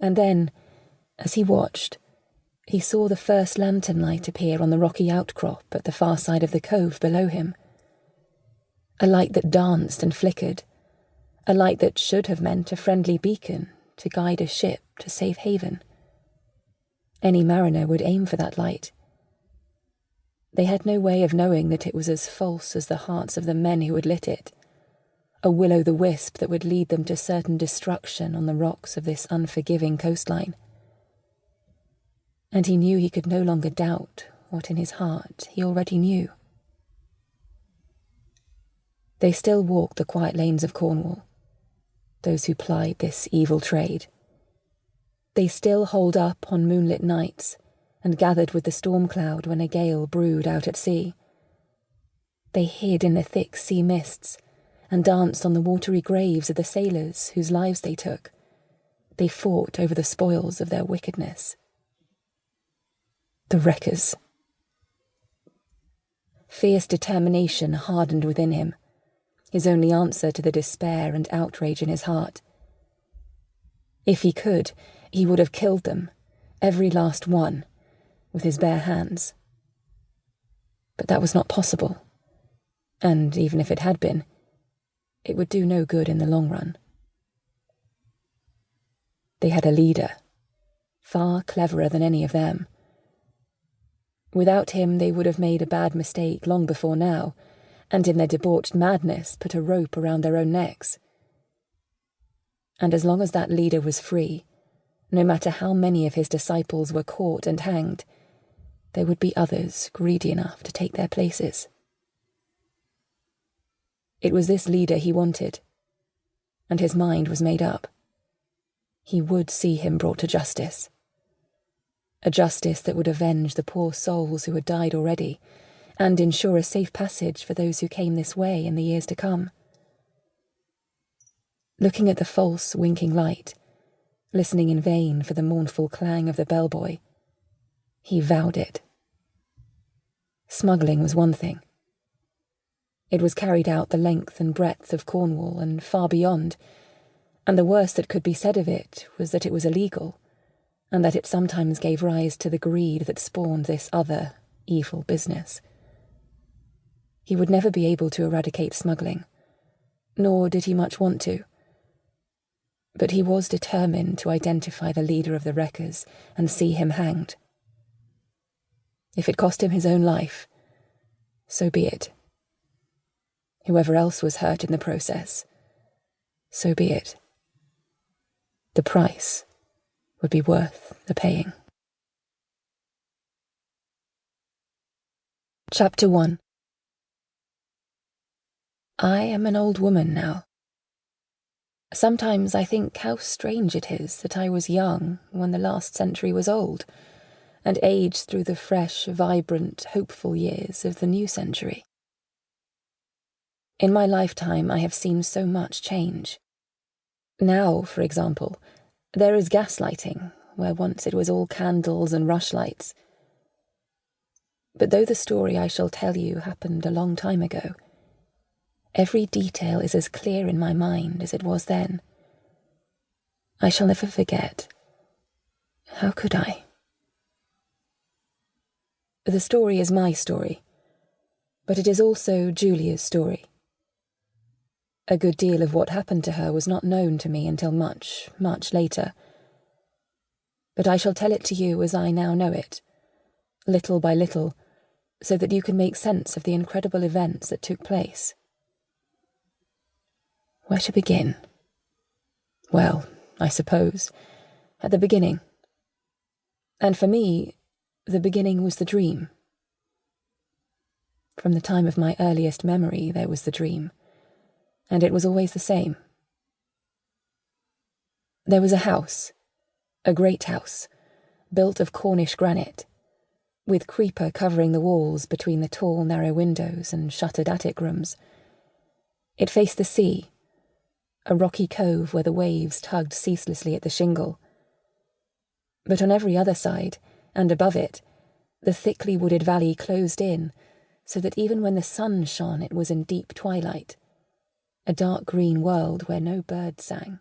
And then, as he watched, he saw the first lantern light appear on the rocky outcrop at the far side of the cove below him. A light that danced and flickered, a light that should have meant a friendly beacon to guide a ship to safe haven. Any mariner would aim for that light. They had no way of knowing that it was as false as the hearts of the men who had lit it, a will-o'-the-wisp that would lead them to certain destruction on the rocks of this unforgiving coastline. And he knew he could no longer doubt what in his heart he already knew. They still walked the quiet lanes of Cornwall, those who plied this evil trade. They still holed up on moonlit nights and gathered with the storm cloud when a gale brewed out at sea. They hid in the thick sea mists and danced on the watery graves of the sailors whose lives they took. They fought over the spoils of their wickedness. The wreckers. Fierce determination hardened within him, his only answer to the despair and outrage in his heart. If he could, he would have killed them, every last one, with his bare hands. But that was not possible, and even if it had been, it would do no good in the long run. They had a leader, far cleverer than any of them. Without him they would have made a bad mistake long before now, and in their debauched madness put a rope around their own necks. And as long as that leader was free, no matter how many of his disciples were caught and hanged, there would be others greedy enough to take their places. It was this leader he wanted, and his mind was made up. He would see him brought to justice. A justice that would avenge the poor souls who had died already, and ensure a safe passage for those who came this way in the years to come. Looking at the false, winking light, listening in vain for the mournful clang of the bellboy, he vowed it. Smuggling was one thing. It was carried out the length and breadth of Cornwall and far beyond, and the worst that could be said of it was that it was illegal, and that it sometimes gave rise to the greed that spawned this other, evil business. He would never be able to eradicate smuggling, nor did he much want to. But he was determined to identify the leader of the wreckers and see him hanged. If it cost him his own life, so be it. Whoever else was hurt in the process, so be it. The price would be worth the paying. Chapter 1. I am an old woman now. Sometimes I think how strange it is that I was young when the last century was old, and aged through the fresh, vibrant, hopeful years of the new century. In my lifetime I have seen so much change. Now, for example, there is gaslighting, where once it was all candles and rushlights. But though the story I shall tell you happened a long time ago, every detail is as clear in my mind as it was then. I shall never forget. How could I? The story is my story, but it is also Julia's story. A good deal of what happened to her was not known to me until much, much later. But I shall tell it to you as I now know it, little by little, so that you can make sense of the incredible events that took place. Where to begin? Well, I suppose, at the beginning. And for me, the beginning was the dream. From the time of my earliest memory, there was the dream, and it was always the same. There was a house, a great house, built of Cornish granite, with creeper covering the walls between the tall, narrow windows and shuttered attic rooms. It faced the sea, a rocky cove where the waves tugged ceaselessly at the shingle. But on every other side, and above it, the thickly wooded valley closed in, so that even when the sun shone it was in deep twilight, a dark green world where no bird sang.